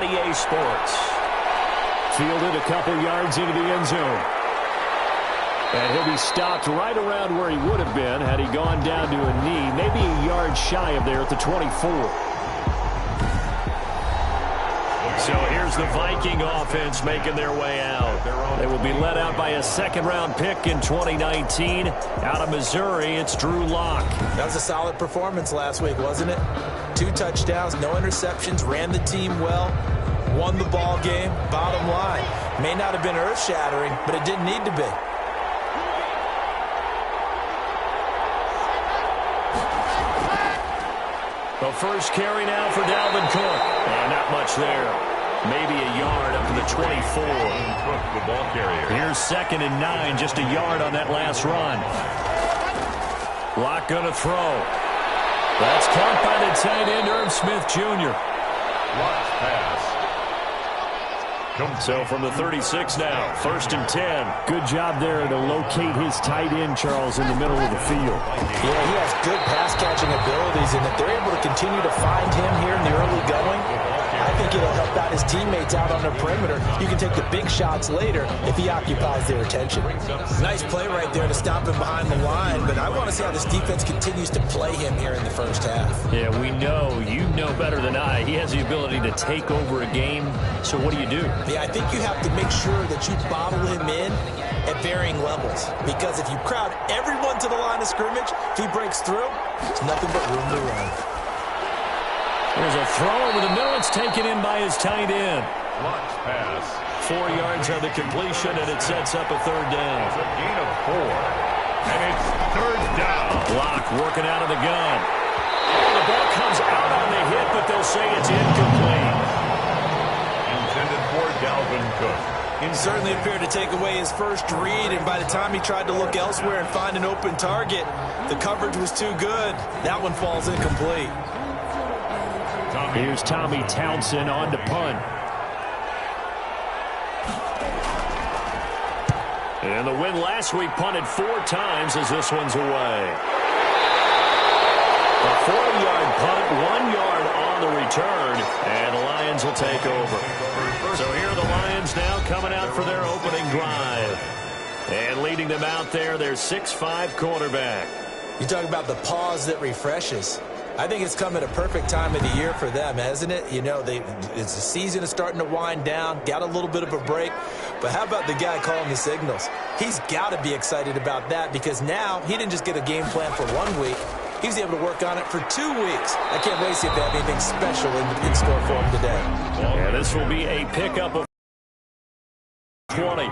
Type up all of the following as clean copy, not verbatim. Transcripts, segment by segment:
EA Sports. Fielded a couple yards into the end zone. And he'll be stopped right around where he would have been had he gone down to a knee, maybe a yard shy of there at the 24. So here's the Viking offense making their way out. They will be led out by a second-round pick in 2019. Out of Missouri, it's Drew Lock. That was a solid performance last week, wasn't it? 2 touchdowns, no interceptions, ran the team well, won the ball game. Bottom line, may not have been earth-shattering, but it didn't need to be. The first carry now for Dalvin Cook. And not much there. Maybe a yard up to the 24. The ball carrier. Here's 2nd and 9, just a yard on that last run. Lock gonna throw. That's caught by the tight end, Irv Smith Jr. Lock's pass. So from the 36 now, 1st and 10. Good job there to locate his tight end, Charles, in the middle of the field. Yeah, he has good pass-catching abilities, and if they're able to continue to find him here in the early going, I think it'll help out his teammates out on the perimeter. You can take the big shots later if he occupies their attention. Nice play right there to stop him behind the line, but I want to see how this defense continues to play him here in the first half. Yeah, we know, you know better than I, he has the ability to take over a game, so what do you do? Yeah, I think you have to make sure that you bottle him in at varying levels, because if you crowd everyone to the line of scrimmage, if he breaks through, it's nothing but room to run. There's a throw over the middle. It's taken in by his tight end. Lock's pass. 4 yards on the completion, and it sets up a 3rd down. It's a gain of 4. And it's 3rd down. Lock working out of the gun. Oh, the ball comes out on the hit, but they'll say it's incomplete. Intended for Dalvin Cook. He certainly appeared to take away his first read, and by the time he tried to look elsewhere and find an open target, the coverage was too good. That one falls incomplete. Here's Tommy Townsend on to punt. And the win last week punted 4 times as this one's away. A 40-yard punt, 1 yard on the return, and the Lions will take over. So here are the Lions now coming out for their opening drive. And leading them out there, their 6'5" quarterback. You talk about the pause that refreshes. I think it's come at a perfect time of the year for them, hasn't it? You know, the season is starting to wind down, got a little bit of a break. But how about the guy calling the signals? He's got to be excited about that, because now he didn't just get a game plan for 1 week. He was able to work on it for 2 weeks. I can't wait to see if they have anything special in store for him today. Yeah, this will be a pickup of 20.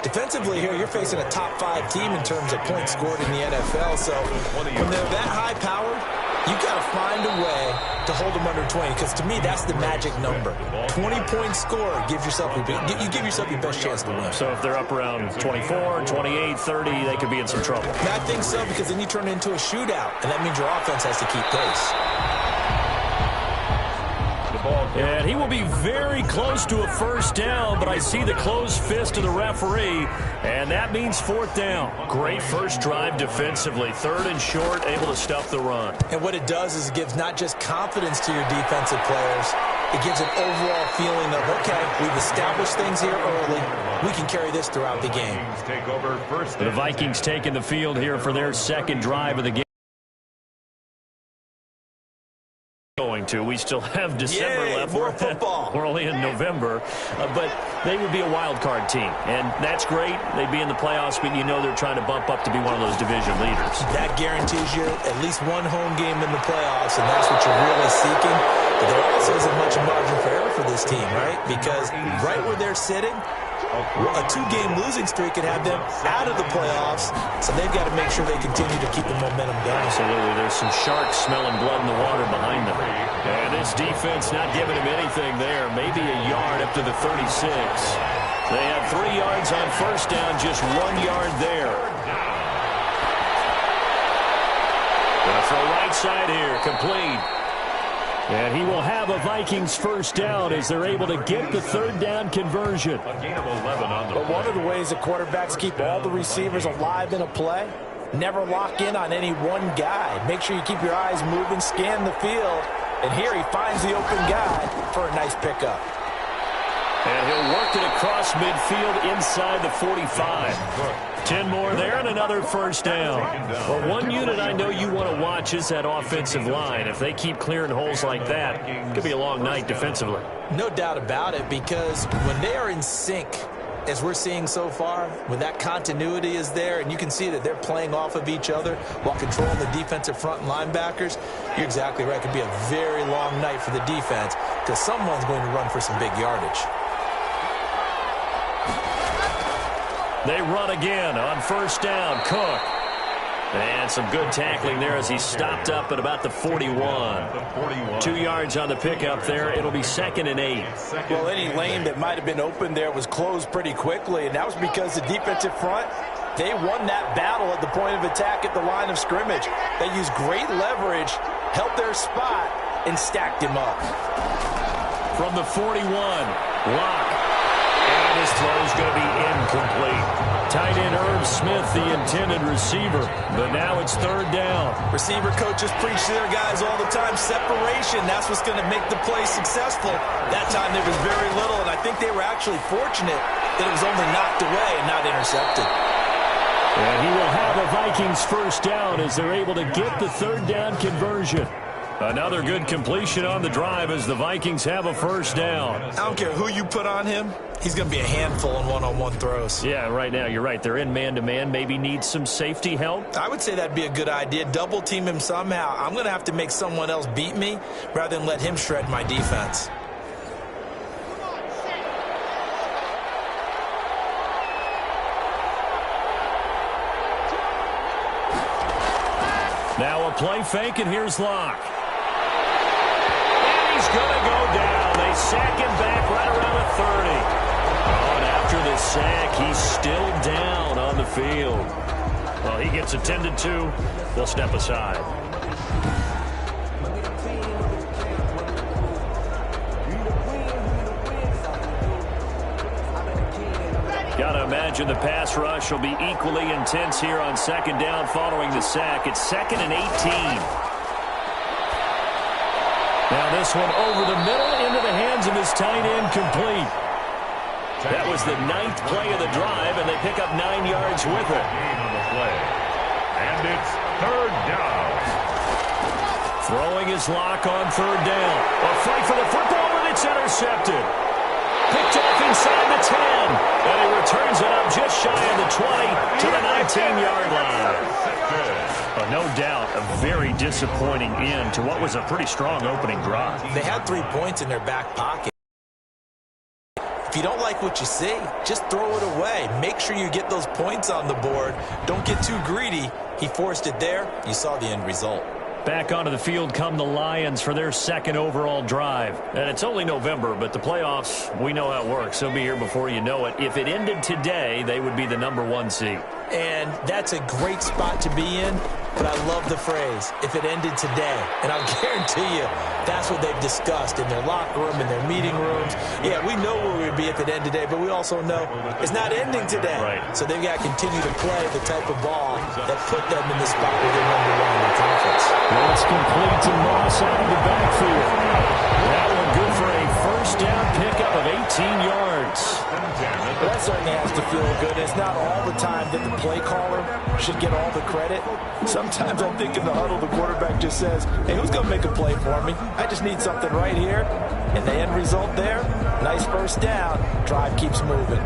Defensively here, you're facing a top 5 team in terms of points scored in the NFL. So when they're that high-powered, you've got to find a way to hold them under 20, because to me, that's the magic number. 20-point score gives yourself you give yourself your best chance to win. So if they're up around 24, 28, 30, they could be in some trouble. And I think so, because then you turn it into a shootout, and that means your offense has to keep pace. And he will be very close to a 1st down, but I see the closed fist of the referee, and that means 4th down. Great first drive defensively. 3rd and short, able to stuff the run. And what it does is it gives not just confidence to your defensive players, it gives an overall feeling of, okay, we've established things here early. We can carry this throughout the game. The Vikings taking the field here for their 2nd drive of the game. We still have December left. More football. We're only in November. But they would be a wild card team. And that's great. They'd be in the playoffs, but you know they're trying to bump up to be one of those division leaders. That guarantees you at least 1 home game in the playoffs, and that's what you're really seeking. But there also isn't much margin for error for this team, right? Because right where they're sitting, a 2-game losing streak could have them out of the playoffs, so they've got to make sure they continue to keep the momentum going. Absolutely. There's some sharks smelling blood in the water behind them. And this defense not giving him anything there. Maybe a yard up to the 36. They have 3 yards on 1st down, just 1 yard there. Gonna throw right side here, complete. And he will have a Vikings 1st down as they're able to get the 3rd down conversion. A gain of 11 on the But one of the ways that quarterbacks keep all the receivers alive in a play, never lock in on any one guy. Make sure you keep your eyes moving, scan the field, And here he finds the open guy for a nice pickup. And he'll work it across midfield inside the 45. 10 more there and another first down. Well, one unit I know you want to watch is that offensive line. If they keep clearing holes like that, it could be a long night defensively. No doubt about it, because when they are in sync, as we're seeing so far, when that continuity is there, and you can see that they're playing off of each other while controlling the defensive front and linebackers, you're exactly right. It could be a very long night for the defense because someone's going to run for some big yardage. They run again on first down. Cook. And some good tackling there as he stopped up at about the 41. 2 yards on the pickup there. It'll be 2nd and 8. Well, any lane that might have been open there was closed pretty quickly, and that was because the defensive front, they won that battle at the point of attack at the line of scrimmage. They used great leverage, held their spot, and stacked him up. From the 41, Locke. And his throw is going to be incomplete. Tight end Irv Smith, the intended receiver, but now it's 3rd down. Receiver coaches preach to their guys all the time. Separation, that's what's going to make the play successful. That time there was very little, and I think they were actually fortunate that it was only knocked away and not intercepted. And he will have a Vikings first down as they're able to get the 3rd down conversion. Another good completion on the drive as the Vikings have a first down. I don't care who you put on him. He's going to be a handful in one-on-one throws. Yeah, right now you're right. They're in man-to-man. Maybe need some safety help. I would say that'd be a good idea. Double team him somehow. I'm going to have to make someone else beat me rather than let him shred my defense. Now a play fake, and here's Locke. And he's going to go down. They sack him back right around the 30. Oh, and after the sack, he's still down on the field. Well, he gets attended to. They'll step aside. Got to imagine the pass rush will be equally intense here on 2nd down following the sack. It's 2nd and 18. Now this one over the middle into the hands of his tight end, complete. That was the 9th play of the drive, and they pick up 9 yards with it. On the play. And it's 3rd down. Throwing his Lock on 3rd down. A fight for the football, and it's intercepted. Picked off inside the 10. And he returns it up just shy of the 20 to the 19-yard line. No doubt a very disappointing end to what was a pretty strong opening drive. They had 3 points in their back pocket. If you don't like what you see, just throw it away. Make sure you get those points on the board. Don't get too greedy. He forced it there. You saw the end result. Back onto the field come the Lions for their 2nd overall drive. And it's only November, but the playoffs, we know how it works. They'll be here before you know it. If it ended today, they would be the #1 seed. And that's a great spot to be in, but I love the phrase, if it ended today. And I'll guarantee you, that's what they've discussed in their locker room, in their meeting rooms. Yeah, we know where we'd be if it ended today, but we also know it's not ending today. Right. So they've got to continue to play the type of ball that put them in the spot where they're #1 in the conference. Well, it's complete to Moss out of the backfield. That one good for a first down pickup of 18 yards. But that certainly has to feel good. It's not all the time that the play caller should get all the credit. Sometimes I think in the huddle, the quarterback just says, hey, who's going to make a play for me? I just need something right here. And the end result there, nice first down. Drive keeps moving.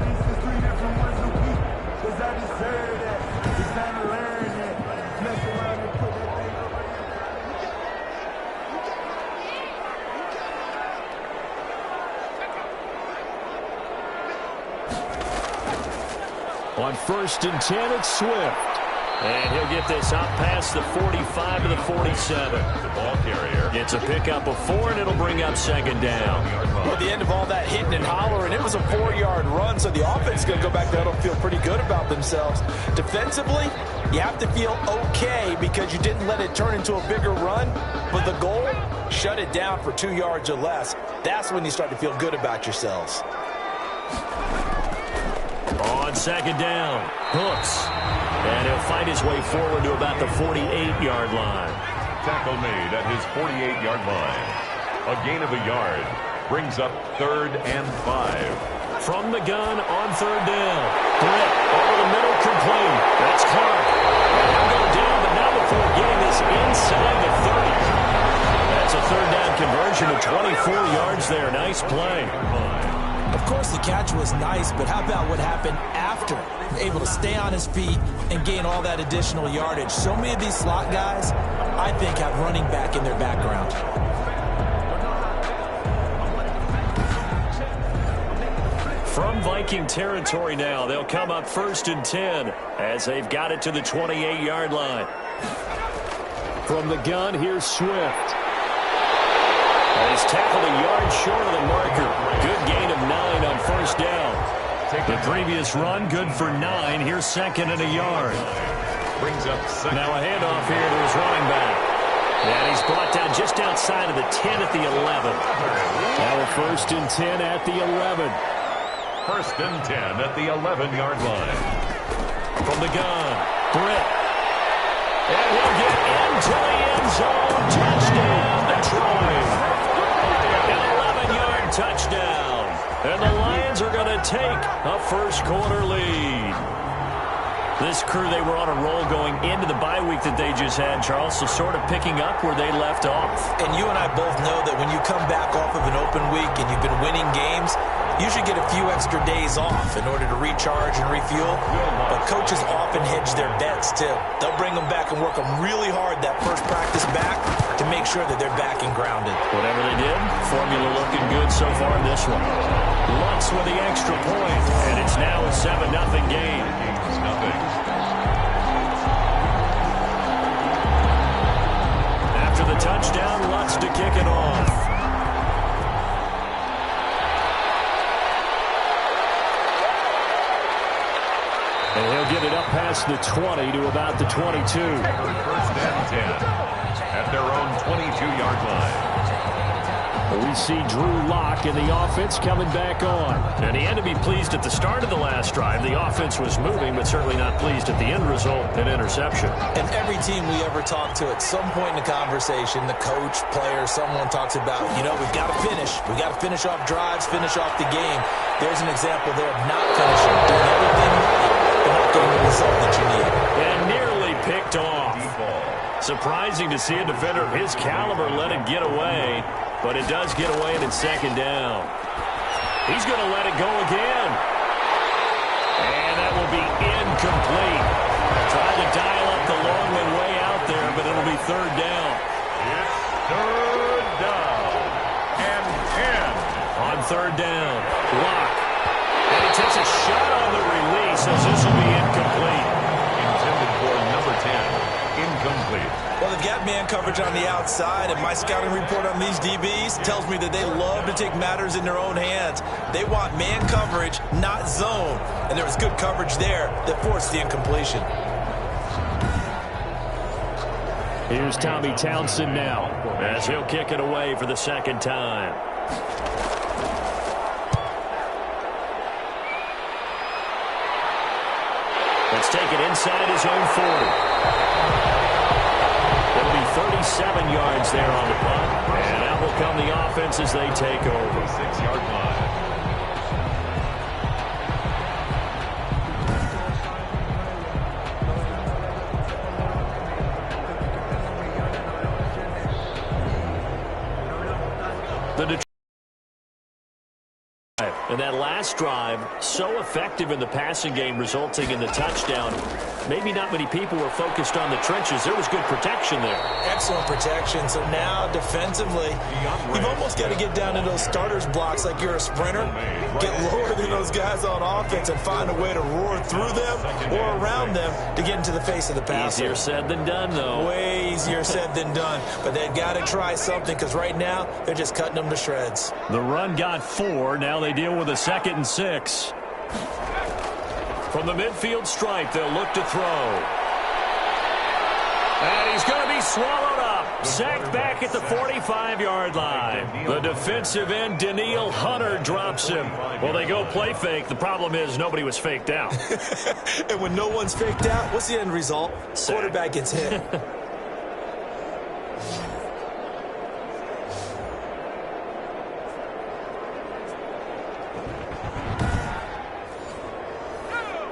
On 1st and 10, it's Swift. And he'll get this up past the 45 to the 47. The ball carrier. It's a pickup of 4, and it'll bring up 2nd down. Well, at the end of all that hitting and hollering, it was a 4-yard run, so the offense is going to go back there and feel pretty good about themselves. Defensively, you have to feel okay because you didn't let it turn into a bigger run, but the goal, shut it down for 2 yards or less. That's when you start to feel good about yourselves. On 2nd down, Hooks. And he'll fight his way forward to about the 48-yard line. Tackle made at his 48-yard line. A gain of a yard. Brings up 3rd and 5. From the gun on 3rd down. Britt over the middle, complete. That's Clark. And he'll go down, but not before getting this inside the 30. That's a 3rd down conversion of 24 yards there. Nice play. Of course, the catch was nice, but how about what happened after? Able to stay on his feet and gain all that additional yardage. So many of these slot guys, I think, have running back in their background. From Viking territory now, they'll come up 1st and 10 as they've got it to the 28-yard line. From the gun, here's Swift. He's tackled a yard short of the marker. Good gain of 9 on 1st down. The previous run, good for 9. Here's 2nd and a yard. Brings up 2nd. Now a handoff here to his running back. And he's brought down just outside of the 10 at the 11. Now a 1st and 10 at the 11. 1st and 10 at the 11-yard line. From the gun, Britt. And he'll get into the end zone. Touchdown, Detroit. An 11-yard touchdown. And the Lions are going to take a first-quarter lead. This crew, they were on a roll going into the bye week that they just had, Charles, so sort of picking up where they left off. And you and I both know that when you come back off of an open week and you've been winning games, you should get a few extra days off in order to recharge and refuel. But coaches often hedge their bets, too. They'll bring them back and work them really hard that first practice back to make sure that they're back and grounded. Whatever they did, formula looking good so far in this one. Lutz with the extra point, and it's now a 7-0 game. After the touchdown, Lutz to kick it off. And he'll get it up past the 20 to about the 22. 1st and 10 at their own 22-yard line. We see Drew Lock in the offense coming back on. And he had to be pleased at the start of the last drive. The offense was moving, but certainly not pleased at the end result, an interception. And every team we ever talk to, at some point in the conversation, the coach, player, someone talks about, you know, we've got to finish. We've got to finish off drives, finish off the game. There's an example there of not finishing, doing everything right, but not getting the result that you need. And nearly picked off. Surprising to see a defender of his caliber let it get away, but it does get away and it's 2nd down. He's going to let it go again. And that will be incomplete. Tried to dial up the long one way out there, but it'll be 3rd down. It's 3rd down and 10. On 3rd down, Lock. And he takes a shot on the release as this will be incomplete. Intended for number 10. Incomplete. Well, they've got man coverage on the outside, and my scouting report on these DBs tells me that they love to take matters in their own hands. They want man coverage, not zone. And there was good coverage there that forced the incompletion. Here's Tommy Townsend now as he'll kick it away for the 2nd time. Let's take it inside his own 40. It'll be 37 yards there on the punt. And out will come the offense as they take over. 6-yard line. The Detroit. And that last drive, so effective in the passing game, resulting in the touchdown. Maybe not many people were focused on the trenches. There was good protection there. Excellent protection. So now, defensively, you've almost got to get down to those starters blocks like you're a sprinter. Get lower than those guys on offense and find a way to roar through them or around them to get into the face of the passer. Easier said than done, though. Way easier said than done. But they've got to try something because right now, they're just cutting them to shreds. The run got 4. Now they deal with a 2nd and 6. From the midfield stripe, they'll look to throw. And he's going to be swallowed up. Sacked back at the 45-yard line. The defensive end, Daniil Hunter, drops him. Well, they go play fake. The problem is nobody was faked out. And when no one's faked out, what's the end result? Sack. Quarterback gets hit.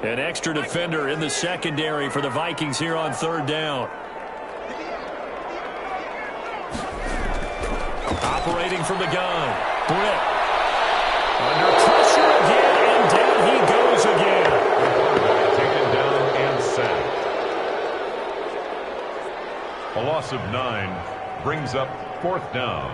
An extra defender in the secondary for the Vikings here on third down. Operating from the gun. Britt. Under pressure again, and down he goes again. Taken down and sacked. A loss of 9 brings up fourth down.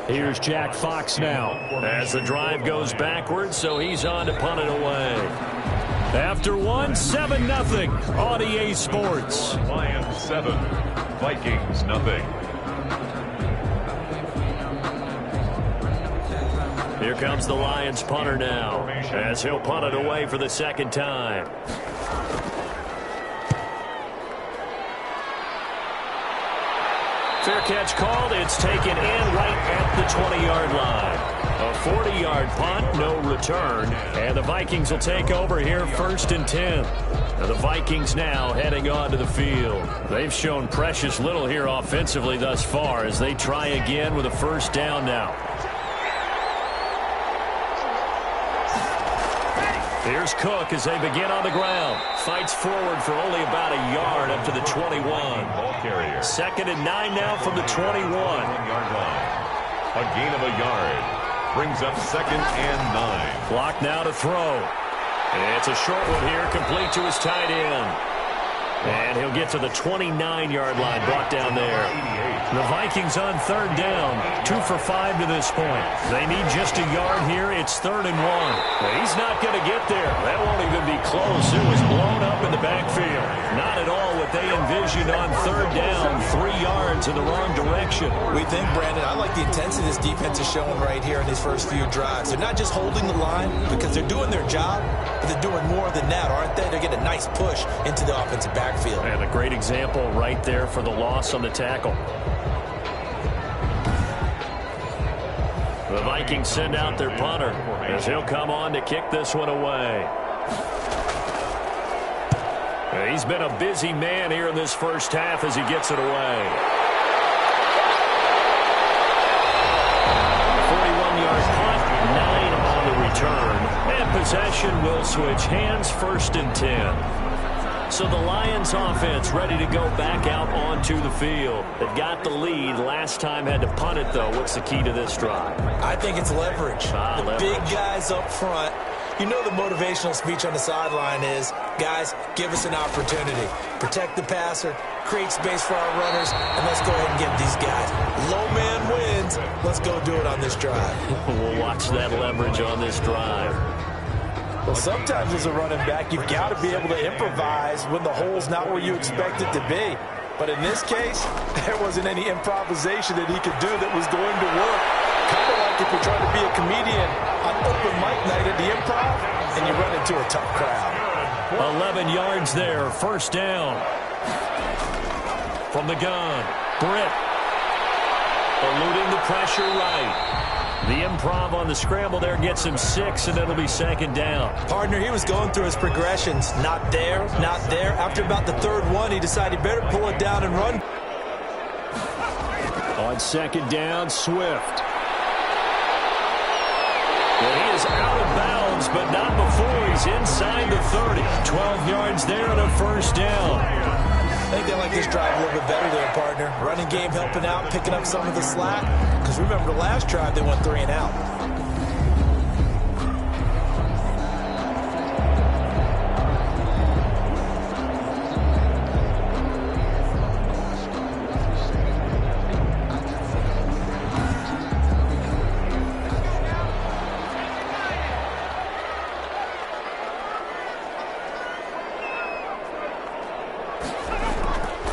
Here's Jack Fox now as the drive goes backwards, so he's on to punt it away. After 7-0 on EA Sports. Lions 7, Vikings nothing. Here comes the Lions punter now as he'll punt it away for the second time. Fair catch called. It's taken in right at the 20-yard line. A 40-yard punt, no return. And the Vikings will take over here 1st and 10. Now the Vikings now heading onto the field. They've shown precious little here offensively thus far as they try again with a first down now. Here's Cook as they begin on the ground. Fights forward for only about a yard up to the 21. Ball carrier. 2nd and 9 now from the 21. 1-yard line. A gain of a yard brings up 2nd and 9. Clock now to throw. It's a short one here, complete to his tight end. And he'll get to the 29-yard line, brought down there. The Vikings on third down, 2 for 5 to this point. They need just a yard here. It's 3rd and 1. Well, he's not going to get there. That won't even be close. It was blown up in the backfield. Not at all what they envisioned on third down, 3 yards in the wrong direction. We think, Brandon, I like the intensity this defense is showing right here in these first few drives. They're not just holding the line because they're doing their job, but they're doing more than that, aren't they? They're getting a nice push into the offensive backfield. And a great example right there for the loss on the tackle. The Vikings send out their punter as he'll come on to kick this one away. He's been a busy man here in this first half as he gets it away. 41-yard punt, 9 on the return. And possession will switch hands, 1st and 10. So the Lions offense ready to go back out onto the field. They've got the lead. Last time had to punt it, though. What's the key to this drive? I think it's leverage. The big guys up front. You know the motivational speech on the sideline is, guys, give us an opportunity. Protect the passer, create space for our runners, and let's go ahead and get these guys. Low man wins. Let's go do it on this drive. We'll watch that leverage on this drive. Well, sometimes as a running back, you've got to be able to improvise when the hole's not where you expect it to be. But in this case, there wasn't any improvisation that he could do that was going to work. Kind of like if you're trying to be a comedian on open mic night at the Improv and you run into a tough crowd. 11 yards there, 1st down. From the gun, Britt. Eluding the pressure right. The improv on the scramble there gets him 6, and it'll be 2nd down. Partner, he was going through his progressions. Not there, not there. After about the 3rd one, he decided he better pull it down and run. On 2nd down, Swift. Well, he is out of bounds, but not before he's inside the 30. 12 yards there and a 1st down. I think they like this drive a little bit better there, partner. Running game helping out, picking up some of the slack. Because remember, the last drive, they went 3 and out.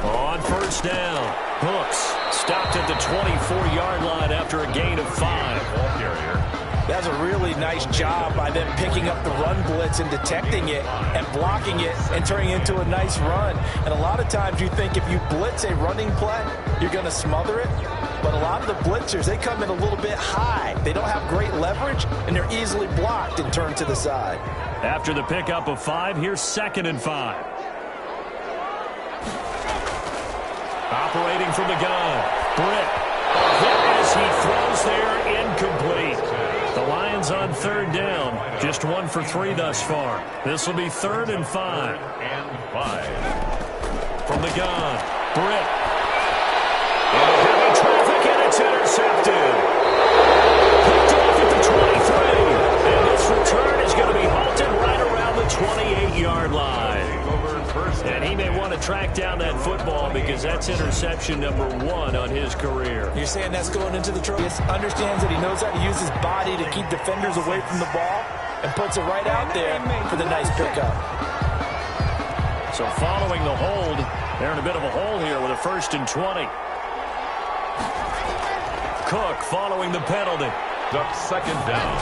On 1st down, Hooks stopped at the 24-yard line after a gain of 5. Ball carrier. That's a really nice job by them picking up the run blitz and detecting it and blocking it and turning it into a nice run. And a lot of times you think if you blitz a running play, you're going to smother it. But a lot of the blitzers, they come in a little bit high They don't have great leverage, and they're easily blocked and turned to the side. After the pickup of 5, here's 2nd and 5. Operating from the gun, Britt. There is, he throws there, incomplete. The Lions on 3rd down, just 1 for 3 thus far. This will be 3rd and 5. From the gun, Britt. Heavy traffic, and it's intercepted. Picked off at the 23. And this return is going to be halted right around the 28-yard line. And he may want to track down that football because that's interception number 1 on his career. You're saying that's going into the trophy? Understands that he knows how to use his body to keep defenders away from the ball and puts it right out there for the nice pickup. So following the hold, they're in a bit of a hole here with a 1st and 20. Cook following the penalty. Up 2nd down.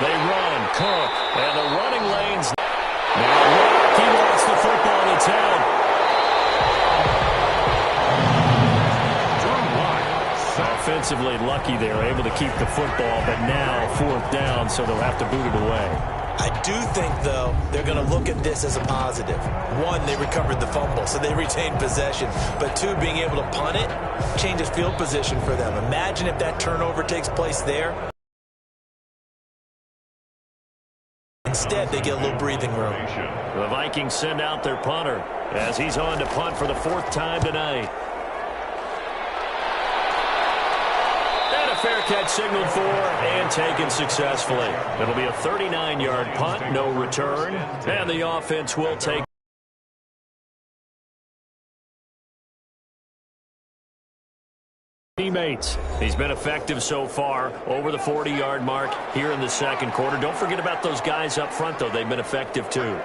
They run, Cook, and the running lanes. Now he wants the football to 10. Offensively lucky they were able to keep the football, but now 4th down, so they'll have to boot it away. I do think, though, they're going to look at this as a positive. 1, they recovered the fumble, so they retained possession. But 2, being able to punt it changes field position for them. Imagine if that turnover takes place there. Instead, they get a little breathing room. The Vikings send out their punter as he's on to punt for the 4th time tonight. And a fair catch signaled for and taken successfully. It'll be a 39-yard punt, no return, and the offense will take teammates. He's been effective so far over the 40-yard mark here in the 2nd quarter. Don't forget about those guys up front, though. They've been effective, too.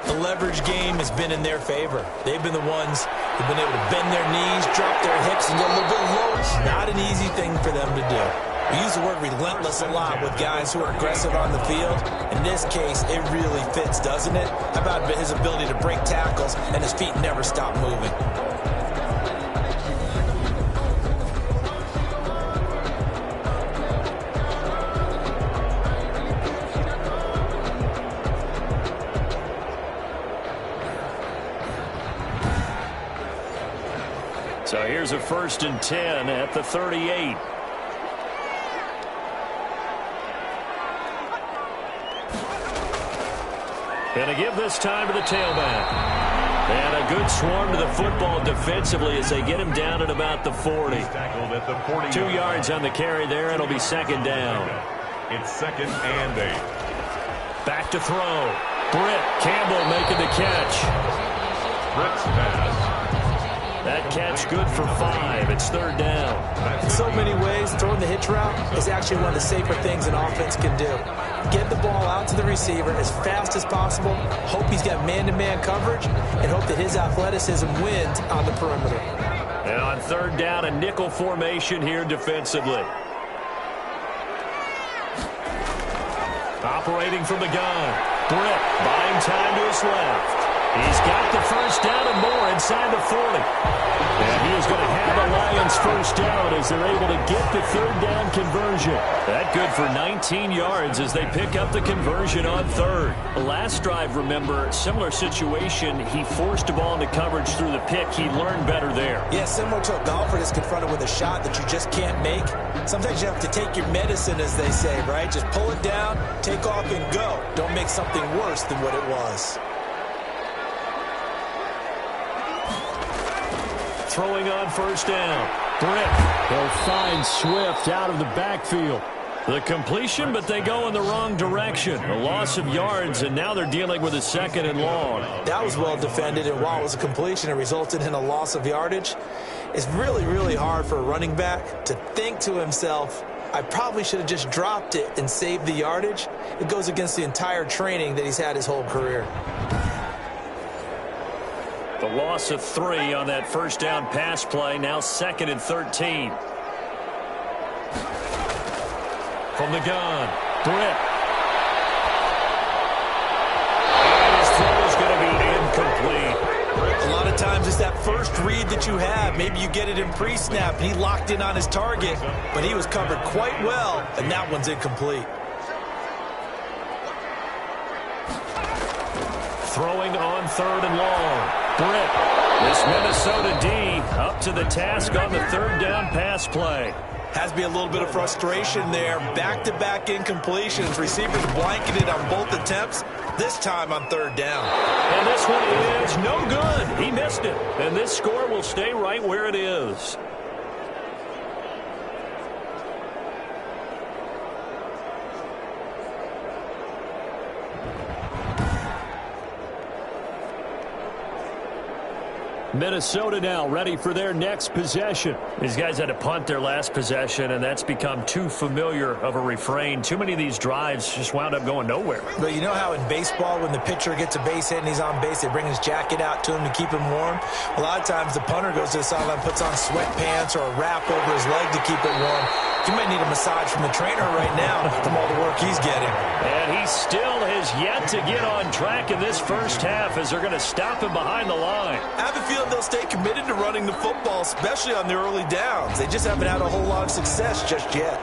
The leverage game has been in their favor. They've been the ones who've been able to bend their knees, drop their hips, and go a little bit lower. It's not an easy thing for them to do. We use the word relentless a lot with guys who are aggressive on the field. In this case, it really fits, doesn't it? How about his ability to break tackles and his feet never stop moving? So here's a 1st and 10 at the 38. Going to give this time to the tailback. And a good swarm to the football defensively as they get him down at about the 40. 2 yards on the carry there. It'll be 2nd down. It's 2nd and 8. Back to throw. Britt Campbell making the catch. Britt's pass. That catch good for 5. It's 3rd down. In so many ways, throwing the hitch route is actually one of the safer things an offense can do. Get the ball out to the receiver as fast as possible, hope he's got man-to-man coverage, and hope that his athleticism wins on the perimeter. And on 3rd down, a nickel formation here defensively. Operating from the gun. Britt buying time to his left. He's got the 1st down and more inside the 40. And he is going to have the Lions 1st down as they're able to get the 3rd down conversion. That good for 19 yards as they pick up the conversion on 3rd. The last drive, remember, similar situation. He forced the ball into coverage through the pick. He learned better there. Yeah, similar to a golfer that's confronted with a shot that you just can't make. Sometimes you have to take your medicine, as they say, right? Just pull it down, take off, and go. Don't make something worse than what it was. Throwing on 1st down. Britt. He'll find Swift out of the backfield. The completion, but they go in the wrong direction. A loss of yards, and now they're dealing with a 2nd and long. That was well defended, and while it was a completion, it resulted in a loss of yardage. It's really, really hard for a running back to think to himself, I probably should have just dropped it and saved the yardage. It goes against the entire training that he's had his whole career. The loss of 3 on that 1st down pass play, now 2nd and 13. From the gun, Britt. And his throw is going to be incomplete. A lot of times it's that first read that you have. Maybe you get it in pre-snap, and he locked in on his target, but he was covered quite well, and that one's incomplete. Throwing on 3rd and long. Britt, this Minnesota D up to the task on the 3rd down pass play. Has to be a little bit of frustration there. Back-to-back incompletions. Receivers blanketed on both attempts, this time on 3rd down. And this one is no good. He missed it. And this score will stay right where it is. Minnesota now ready for their next possession. These guys had to punt their last possession, and that's become too familiar of a refrain. Too many of these drives just wound up going nowhere. But you know how in baseball, when the pitcher gets a base hit and he's on base, they bring his jacket out to him to keep him warm? A lot of times the punter goes to the sideline, puts on sweatpants or a wrap over his leg to keep it warm. You might need a massage from the trainer right now from all the work he's getting. And he still has yet to get on track in this first half as they're going to stop him behind the line. I have a feeling they'll stay committed to running the football, especially on the early downs. They just haven't had a whole lot of success just yet.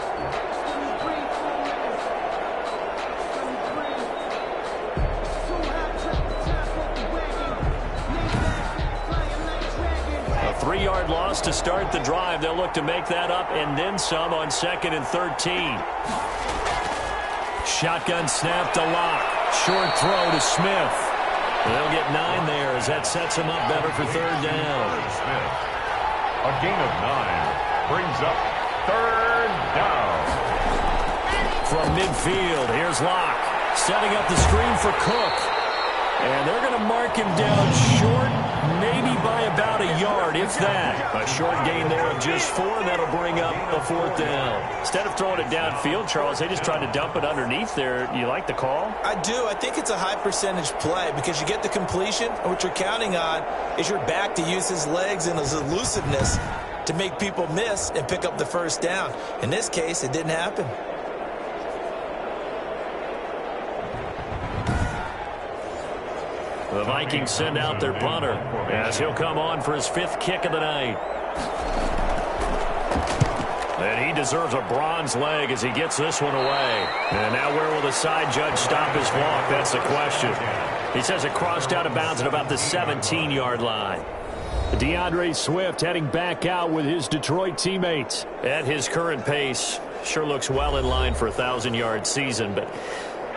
A 3-yard loss to start the drive. They'll look to make that up and then some on 2nd and 13. Shotgun snap to Locke. Short throw to Smith. They'll get 9 there as that sets him up better for 3rd down. Smith. A gain of 9 brings up 3rd down. From midfield, here's Locke. Setting up the screen for Cook. And they're going to mark him down short, maybe by about a yard, if that. A short gain there of just 4, and that'll bring up a 4th down. Instead of throwing it downfield, Charles, they just tried to dump it underneath there. You like the call? I do. I think it's a high-percentage play because you get the completion, and what you're counting on is your back to use his legs and his elusiveness to make people miss and pick up the 1st down. In this case, it didn't happen. The Vikings send out their punter as he'll come on for his 5th kick of the night. And he deserves a bronze leg as he gets this one away. And now where will the side judge stop his walk? That's the question. He says it crossed out of bounds at about the 17-yard line. DeAndre Swift heading back out with his Detroit teammates. At his current pace, sure looks well in line for a 1,000-yard season, but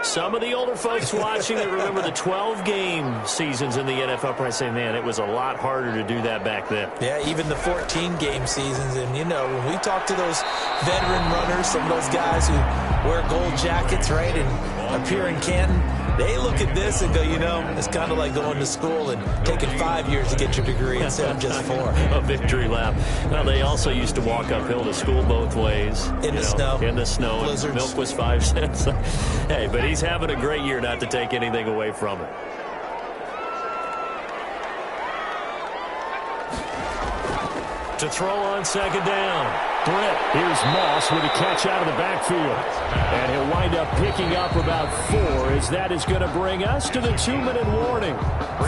some of the older folks watching that remember the 12-game seasons in the NFL probably say, man, it was a lot harder to do that back then. Yeah, even the 14-game seasons. And, you know, when we talk to those veteran runners, some of those guys who wear gold jackets, right, and appear in Canton, they look at this and go, you know, it's kind of like going to school and taking 5 years to get your degree instead of just 4. A victory lap. Well, they also used to walk uphill to school both ways. In the snow. In the snow. Blizzards. Milk was 5 cents. Hey, but he's having a great year, not to take anything away from it. To throw on 2nd down. Britt, here's Moss with a catch out of the backfield. And he'll wind up picking up about 4 as that is going to bring us to the 2-minute warning.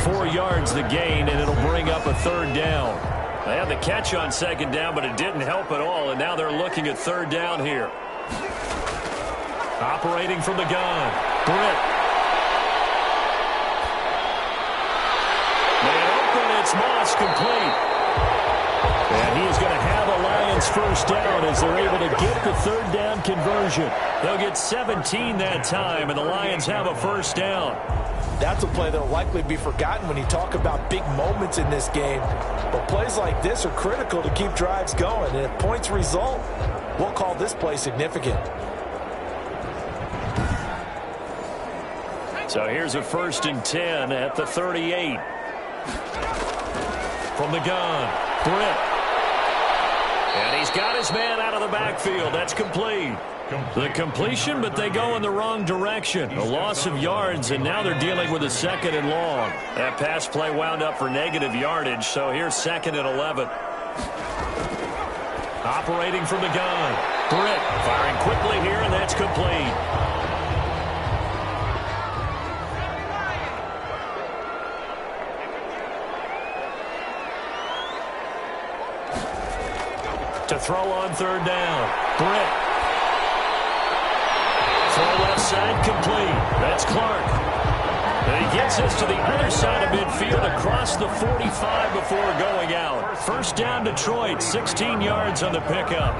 4 yards the gain, and it'll bring up a 3rd down. They had the catch on 2nd down, but it didn't help at all, and now they're looking at 3rd down here. Operating from the gun. Britt. Man open, it's Moss complete. And he is going to have a Lions 1st down as they're able to get the 3rd down conversion. They'll get 17 that time, and the Lions have a 1st down. That's a play that will likely be forgotten when you talk about big moments in this game. But plays like this are critical to keep drives going. And if points result, we'll call this play significant. So here's a 1st and 10 at the 38. From the gun, Britt. And he's got his man out of the backfield. That's complete. The completion, but they go in the wrong direction. A loss of yards, and now they're dealing with a 2nd and long. That pass play wound up for negative yardage, so here's 2nd and 11. Operating from the gun. Britt firing quickly here, and that's complete. throw on third down. Britt. Throw left side complete. That's Clark. And he gets us to the other side of midfield across the 45 before going out. First down Detroit, 16 yards on the pickup.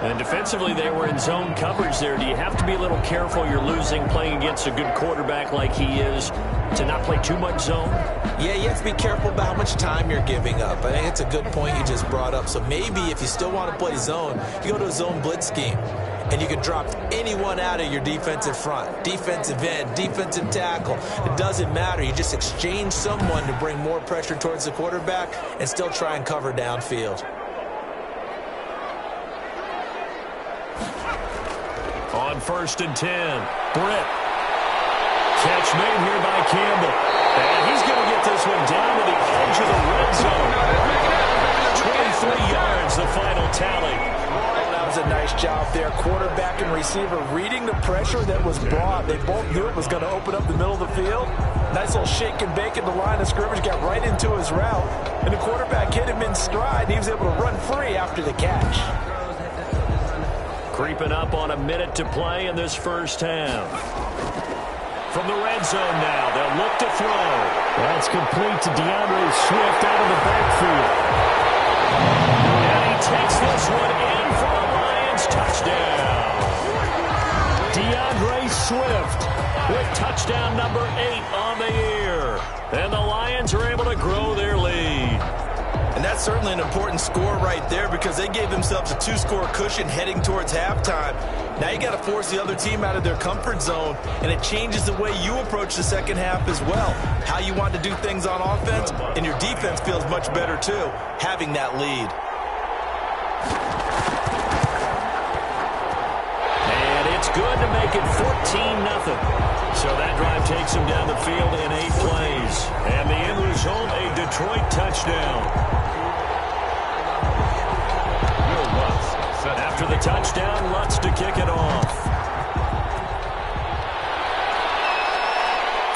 And defensively, they were in zone coverage there. Do you have to be a little careful? You're losing playing against a good quarterback like he is to not play too much zone? Yeah, you have to be careful about how much time you're giving up. I think it's a good point you just brought up. So maybe if you still want to play zone, you go to a zone blitz scheme. And you can drop anyone out of your defensive front. Defensive end, defensive tackle. It doesn't matter. You just exchange someone to bring more pressure towards the quarterback and still try and cover downfield. On 1st and 10, Britt. Catch made here by Campbell. And he's going to get this one down to the edge of the red zone. 23 yards, the final tally. That was a nice job there. Quarterback and receiver reading the pressure that was brought. They both knew it was going to open up the middle of the field. Nice little shake and bake at the line of scrimmage. Got right into his route. And the quarterback hit him in stride. And he was able to run free after the catch. Creeping up on a minute to play in this first half. From the red zone now, they'll look to throw. That's complete to DeAndre Swift out of the backfield. And he takes this one in for a Lions touchdown. DeAndre Swift with touchdown number 8 on the year. And the Lions are able to grow their lead. And that's certainly an important score right there because they gave themselves a 2-score cushion heading towards halftime. Now you got to force the other team out of their comfort zone, and it changes the way you approach the second half as well. How you want to do things on offense, and your defense feels much better too, having that lead. And it's good to make it 14-0. So that drive takes him down the field in 8 plays. And the end result, a Detroit touchdown. After the touchdown, Lutz to kick it off.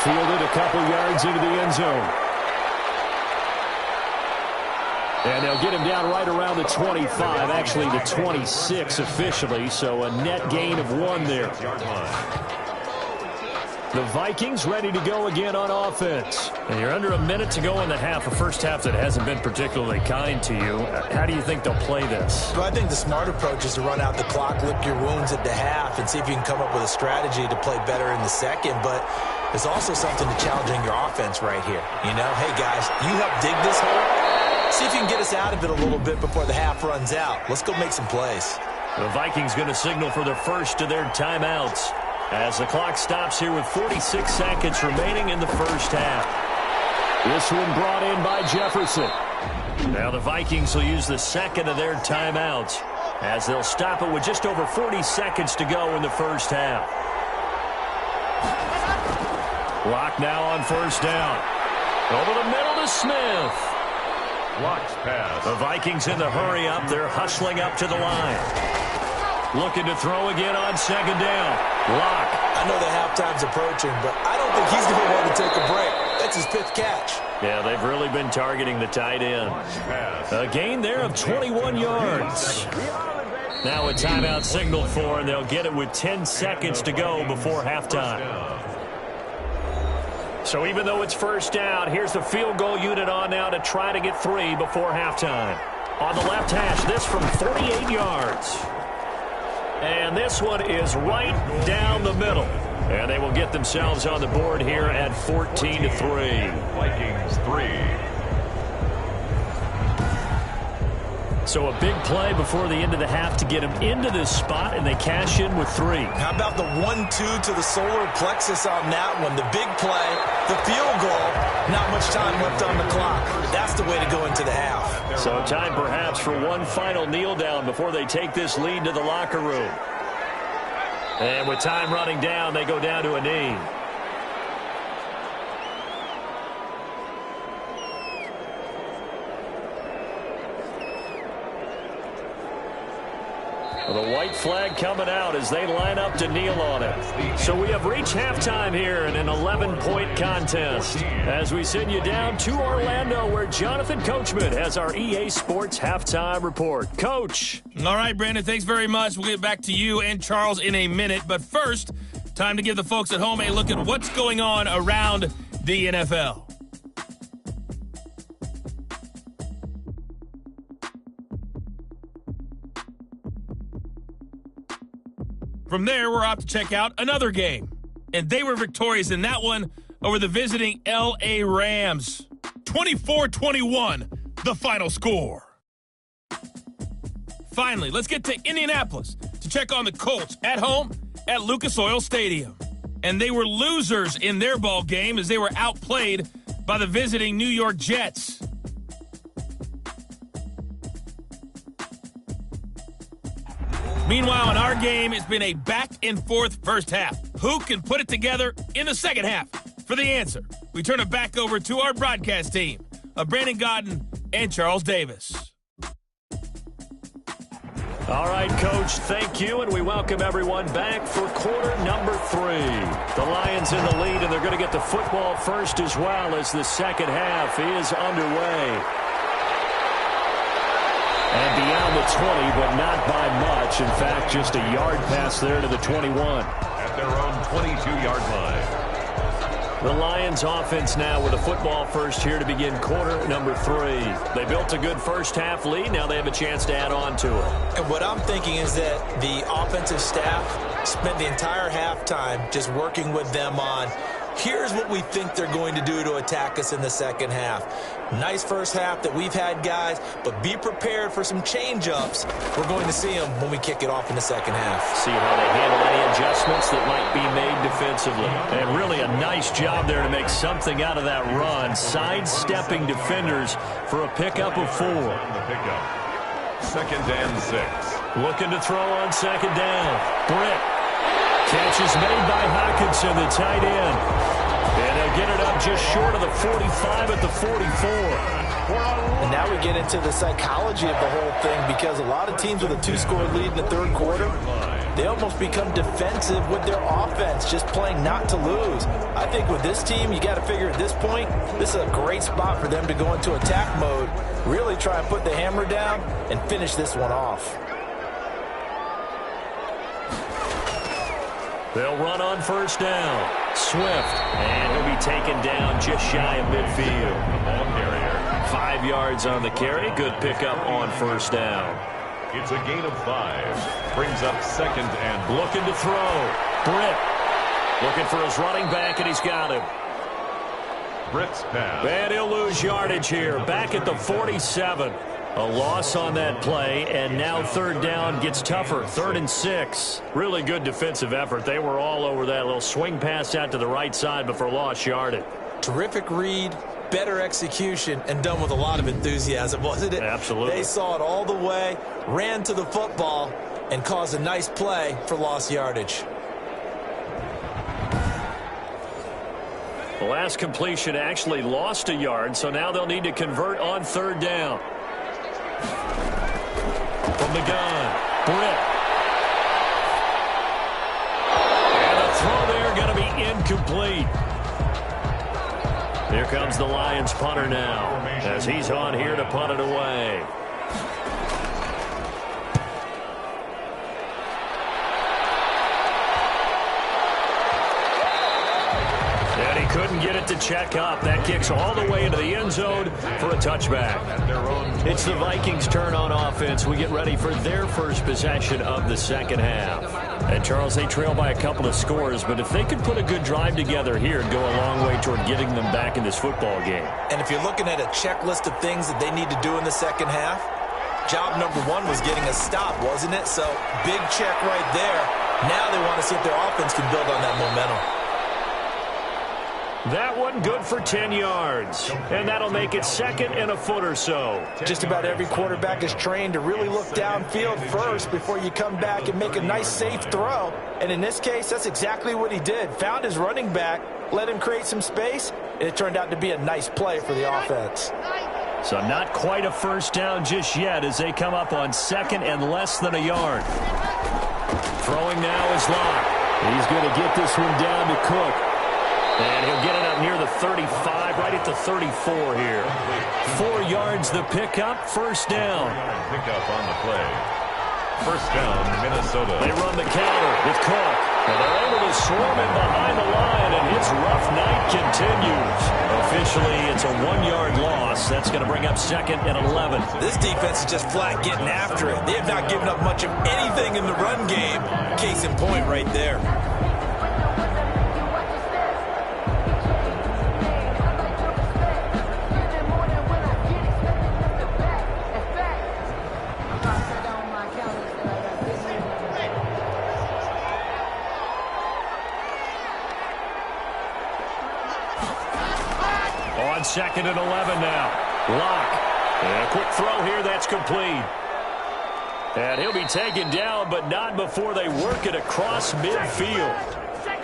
Fielded a couple yards into the end zone. And they'll get him down right around the 25, actually the 26 officially, so a net gain of 1 there. The Vikings ready to go again on offense. And you're under a minute to go in the half, a first half that hasn't been particularly kind to you. How do you think they'll play this? Well, I think the smart approach is to run out the clock, lick your wounds at the half, and see if you can come up with a strategy to play better in the second. But there's also something to challenging your offense right here. You know, hey, guys, you help dig this hole. See if you can get us out of it a little bit before the half runs out. Let's go make some plays. The Vikings going to signal for the first of their timeouts as the clock stops here with 46 seconds remaining in the first half. This one brought in by Jefferson. Now the Vikings will use the second of their timeouts as they'll stop it with just over 40 seconds to go in the first half. Lock now on first down. Over the middle to Smith. Lock's pass. The Vikings in the hurry up. They're hustling up to the line. Looking to throw again on second down. Lock. I know the halftime's approaching, but I don't think he's going to want to take a break. That's his 5th catch. Yeah, they've really been targeting the tight end. A gain there of 21 yards. Now a timeout signal for, and they'll get it with 10 seconds to go before halftime. So even though it's first down, here's the field goal unit on now to try to get 3 before halftime. On the left hash, this from 48 yards. And this one is right down the middle. And they will get themselves on the board here at 14-3. Vikings 3. So a big play before the end of the half to get them into this spot, and they cash in with 3. How about the 1-2 to the solar plexus on that one? The big play, the field goal, not much time left on the clock. That's the way to go into the half. So time perhaps for one final kneel down before they take this lead to the locker room. And with time running down, they go down to a knee. Well, the white flag coming out as they line up to kneel on it. So we have reached halftime here in an 11-point contest. As we send you down to Orlando, where Jonathan Coachman has our EA Sports halftime report. Coach. All right, Brandon, thanks very much. We'll get back to you and Charles in a minute. But first, time to give the folks at home a look at what's going on around the NFL. From there, we're off to check out another game. And they were victorious in that one over the visiting L.A. Rams. 24-21, the final score. Finally, let's get to Indianapolis to check on the Colts at home at Lucas Oil Stadium. And they were losers in their ball game as they were outplayed by the visiting New York Jets. Meanwhile, in our game, it's been a back-and-forth first half. Who can put it together in the second half? For the answer, we turn it back over to our broadcast team of Brandon Godden and Charles Davis. All right, Coach, thank you, and we welcome everyone back for quarter number 3. The Lions in the lead, and they're going to get the football first as well as the second half is underway. And beyond the 20, but not by much. In fact, just a yard pass there to the 21. At their own 22-yard line. The Lions offense now with a football first here to begin quarter number 3. They built a good first half lead. Now they have a chance to add on to it. And what I'm thinking is that the offensive staff spent the entire halftime just working with them on, here's what we think they're going to do to attack us in the second half. Nice first half that we've had, guys, but be prepared for some change-ups. We're going to see them when we kick it off in the second half. See how they handle any adjustments that might be made defensively. And really a nice job there to make something out of that run, sidestepping defenders for a pickup of 4. The pickup. 2nd and 6. Looking to throw on second down. Britt. Catch is made by Hockenson, the tight end. And they'll get it up just short of the 45 at the 44. And now we get into the psychology of the whole thing, because a lot of teams with a 2-score lead in the third quarter, they almost become defensive with their offense, just playing not to lose. I think with this team, you got to figure at this point, this is a great spot for them to go into attack mode, really try and put the hammer down and finish this one off. They'll run on first down. Swift, and he'll be taken down just shy of midfield. The ball carrier. 5 yards on the carry. Good pickup on first down. It's a gain of 5. Brings up 2nd and... Looking to throw. Britt. Looking for his running back, and he's got him. Britt's pass. And he'll lose yardage here. Back at the 47. A loss on that play, and now third down gets tougher. 3rd and 6. Really good defensive effort. They were all over that little swing pass out to the right side before lost yardage. Terrific read, better execution, and done with a lot of enthusiasm, wasn't it? Absolutely. They saw it all the way, ran to the football, and caused a nice play for lost yardage. The last completion actually lost a yard, so now they'll need to convert on third down. From the gun, Britt. And the throw there going to be incomplete. Here comes the Lions punter now, as he's on here to punt it away. And he couldn't get it to check up. That kicks all the way into the end zone for a touchback. It's the Vikings' turn on offense. We get ready for their first possession of the second half. And, Charles, they trail by a couple of scores, but if they could put a good drive together here, it'd go a long way toward getting them back in this football game. And if you're looking at a checklist of things that they need to do in the second half, job number 1 was getting a stop, wasn't it? So, big check right there. Now they want to see if their offense can build on that momentum. That one good for 10 yards, and that'll make it 2nd and a foot or so. Just about every quarterback is trained to really look downfield first before you come back and make a nice, safe throw. And in this case, that's exactly what he did. Found his running back, let him create some space, and it turned out to be a nice play for the offense. So not quite a first down just yet as they come up on second and less than a yard. Throwing now is Locke. He's going to get this one down to Cook. And he'll get it up near the 35, right at the 34 here. 4 yards the pickup, first down. Pickup on the play. First down, Minnesota. They run the counter with Cook. And they're able to swarm him behind the line, and his rough night continues. Officially, it's a 1-yard loss. That's going to bring up second and 11. This defense is just flat getting after it. They have not given up much of anything in the run game. Case in point right there. On second and 11 now. Locke. And a quick throw here. That's complete. And he'll be taken down, but not before they work it across midfield.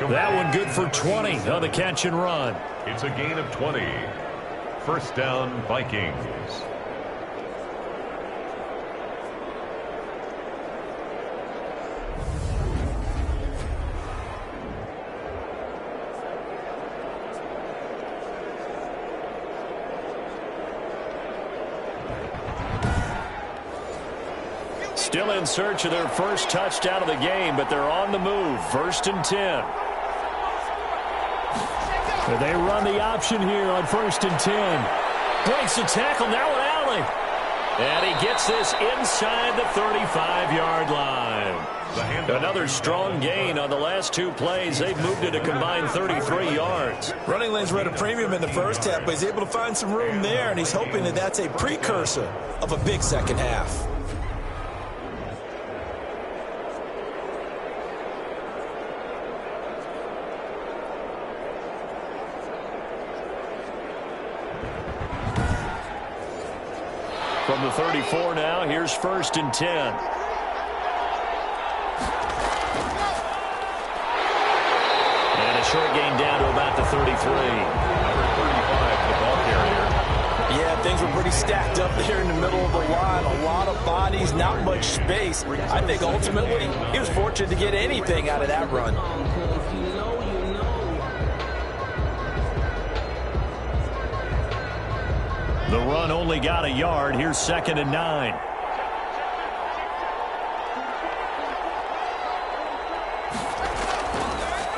That one good for 20 on the catch and run. It's a gain of 20. First down, Vikings. Still in search of their first touchdown of the game, but they're on the move. First and 10. And they run the option here on first and 10. Breaks the tackle, now an alley. And he gets this inside the 35-yard line. Another strong gain on the last 2 plays. They've moved it a combined 33 yards. Running lanes were at a premium in the first half, but he's able to find some room there, and he's hoping that that's a precursor of a big second half. From the 34 now, here's first and 10. And a short gain down to about the 33. Number 35, the ball carrier. Yeah, things were pretty stacked up there in the middle of the line. A lot of bodies, not much space. I think ultimately he was fortunate to get anything out of that run. The run only got a yard. Here's second and 9.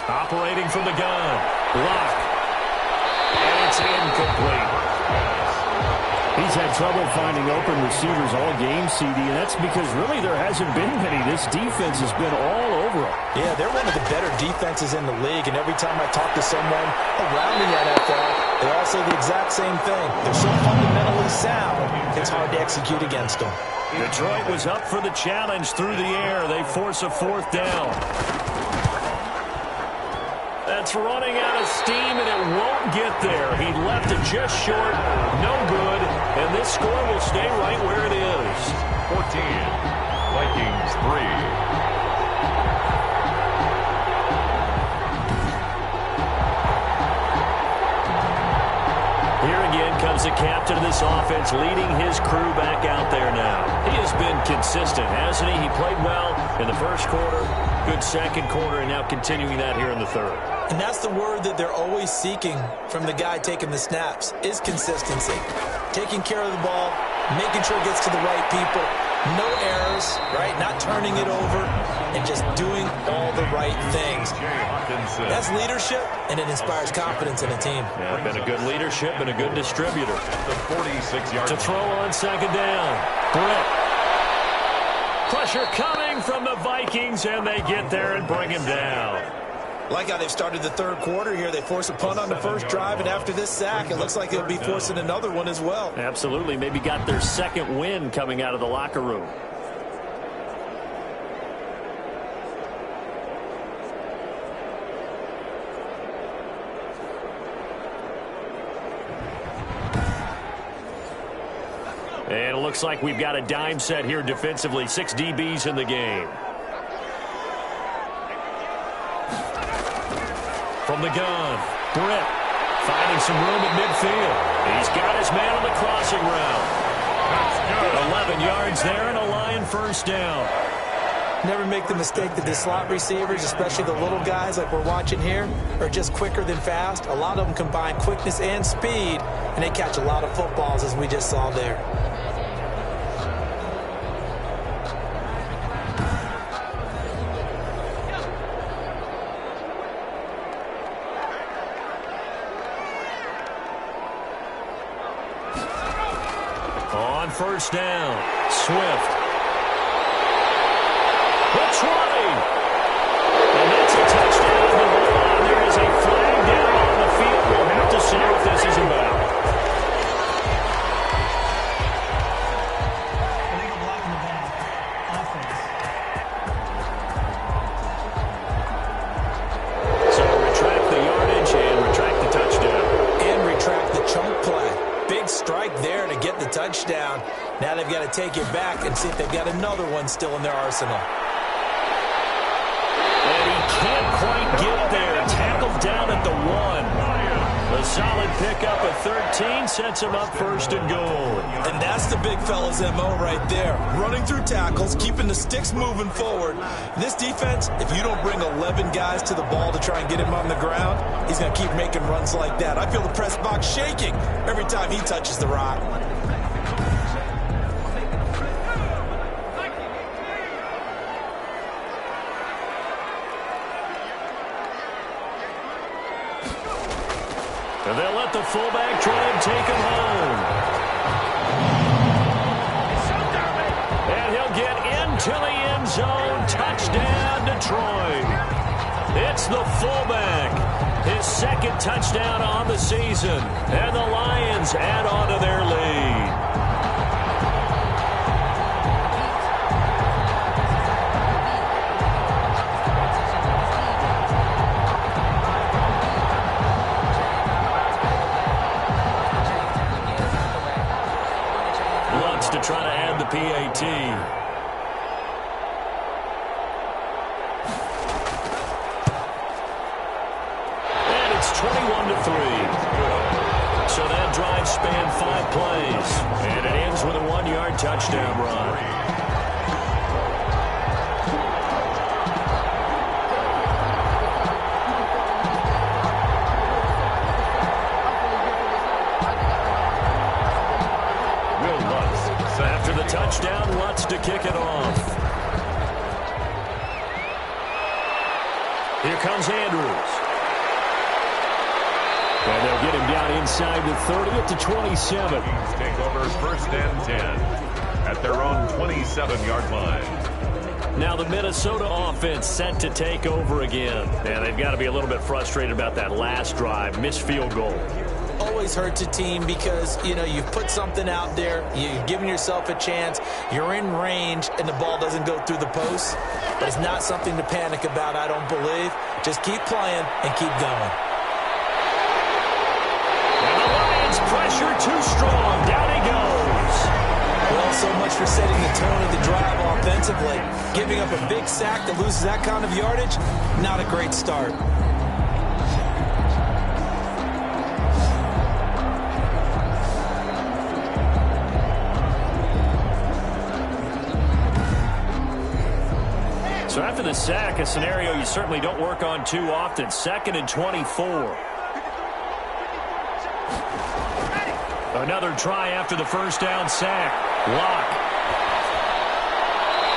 Operating from the gun. Block. And it's incomplete. He's had trouble finding open receivers all game, CD, and that's because really there hasn't been many. This defense has been all over him. Yeah, they're one of the better defenses in the league, and every time I talk to someone around the NFL, they all say the exact same thing. They're so fundamentally sound, it's hard to execute against them. Detroit was up for the challenge through the air. They force a fourth down. That's running out of steam, and it won't get there. He left it just short. No good. And this score will stay right where it is. 14. Vikings 3. Here again comes the captain of this offense, leading his crew back out there now. He has been consistent, hasn't he? He played well in the first quarter, good second quarter, and now continuing that here in the third. And that's the word that they're always seeking from the guy taking the snaps, is consistency. Taking care of the ball, making sure it gets to the right people, no errors, right? Not turning it over, and just doing all the right things. That's leadership, and it inspires confidence in a team. Yeah, been a good leadership and a good distributor. The 46-yard. To throw on second down. Britt. Pressure coming from the Vikings, and they get there and bring him down. Like how they've started the third quarter here. They force a punt on the first drive, and after this sack, it looks like they'll be forcing another one as well. Absolutely. Maybe got their second win coming out of the locker room. And it looks like we've got a dime set here defensively. 6 DBs in the game. From the gun, Britt finding some room at midfield. He's got his man on the crossing route. 11 yards there and a Lion first down. Never make the mistake that the slot receivers, especially the little guys like we're watching here, are just quicker than fast. A lot of them combine quickness and speed, and they catch a lot of footballs, as we just saw there. On first down, Swift. That's right. And that's a touchdown. There is a flag down on the field. We'll have to see what this is about. Illegal block in the back. Offense. So retract the yardage and retract the touchdown. And retract the chunk play. Big strike there to get the touchdown. Now they've got to take it back and see if they've got another one still in their arsenal. Can't quite get there. Tackled down at the 1. A solid pickup of 13 sets him up first and goal. And that's the big fella's MO right there. Running through tackles, keeping the sticks moving forward. This defense, if you don't bring 11 guys to the ball to try and get him on the ground, he's going to keep making runs like that. I feel the press box shaking every time he touches the rock. And they'll let the fullback try and take him home. And he'll get into the end zone. Touchdown, Detroit. It's the fullback. His second touchdown on the season. And the Lions add on to their lead. To try to add the PAT. And it's 21-3. So that drive spanned 5 plays. And it ends with a 1-yard touchdown run. After the touchdown, Lutz to kick it off. Here comes Andrews. And they'll get him down inside the 30 at the 27. Take over first and 10 at their own 27-yard line. Now the Minnesota offense set to take over again. And they've got to be a little bit frustrated about that last drive, missed field goal. Always hurts a team because, you know, you've put something out there, you've given yourself a chance, you're in range, and the ball doesn't go through the post. But it's not something to panic about, I don't believe. Just keep playing and keep going. And the Lions pressure too strong. Down he goes. Well, so much for setting the tone of the drive offensively. Giving up a big sack that loses that kind of yardage, not a great start. So after the sack, a scenario you certainly don't work on too often. 2nd and 24. Another try after the first down sack. Lock.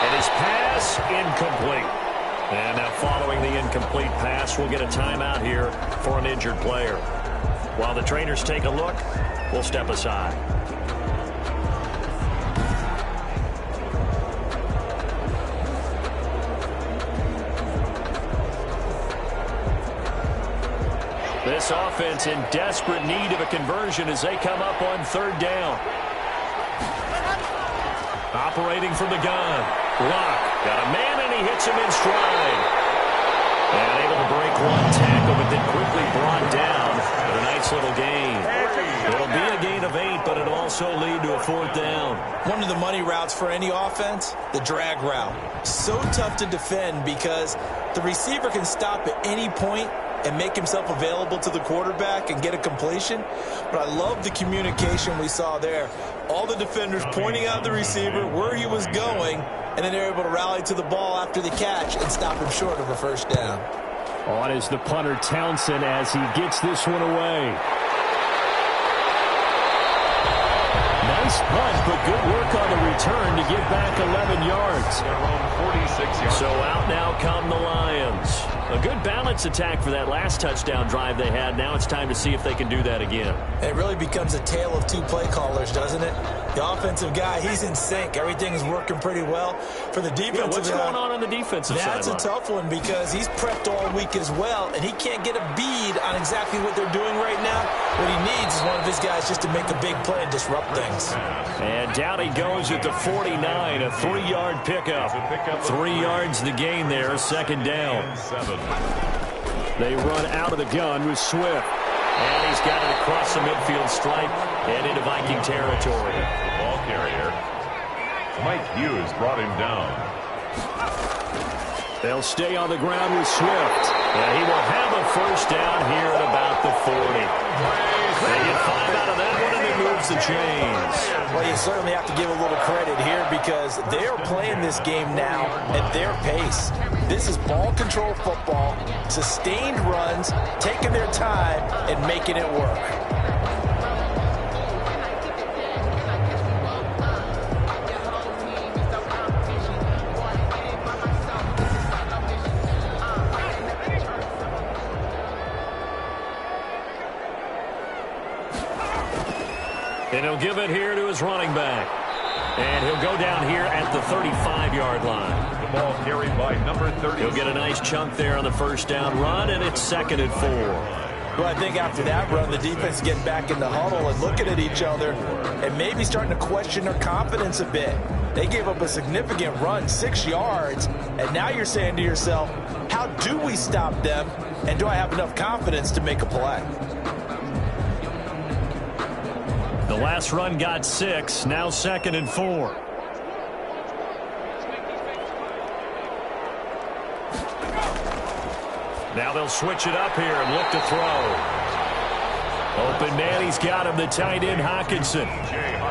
And his pass incomplete. And now following the incomplete pass, we'll get a timeout here for an injured player. While the trainers take a look, we'll step aside. This offense in desperate need of a conversion as they come up on 3rd down. Operating from the gun. Lock. Got a man and he hits him in stride. And able to break one tackle, but then quickly brought down. But a nice this little gain. It'll be a gain of 8, but it'll also lead to a 4th down. One of the money routes for any offense, the drag route. So tough to defend because the receiver can stop at any point and make himself available to the quarterback and get a completion. But I love the communication we saw there. All the defenders pointing out the receiver, where he was going, and then they're able to rally to the ball after the catch and stop him short of a 1st down. On is the punter Townsend as he gets this one away. Nice punt, but good work on the return to get back 11 yards. Their own 46 yards. So out now come the Lions. A good balance attack for that last touchdown drive they had. Now it's time to see if they can do that again. It really becomes a tale of 2 play callers, doesn't it? The offensive guy, he's in sync. Everything is working pretty well. For the defensive what's going on the defensive side? That's a tough one because he's prepped all week as well, and he can't get a bead on exactly what they're doing right now. What he needs is one of his guys just to make a big play and disrupt things. And down he goes at the 49, a 3-yard pickup. 3 yards the gain there, 2nd down. They run out of the gun with Swift. And he's got it across the midfield stripe and into Viking territory. The ball carrier, Mike Hughes, brought him down. They'll stay on the ground with Swift. And he will have a 1st down here at about the 40. They get 5 out of that one, and he moves the chains. Well, you certainly have to give a little credit here because they're playing this game now at their pace. This is ball control football, sustained runs, taking their time, and making it work. And he'll give it here to his running back. And he'll go down here at the 35-yard line. The ball carried by number 30. He'll get a nice chunk there on the 1st down run, and it's 2nd and 4. Well, I think after that run, the defense is getting back in the huddle and looking at each other and maybe starting to question their confidence a bit. They gave up a significant run, 6 yards, and now you're saying to yourself, how do we stop them, and do I have enough confidence to make a play? The last run got 6, now 2nd and 4. Now they'll switch it up here and look to throw. Open man, he's got him, the tight end Hawkinson.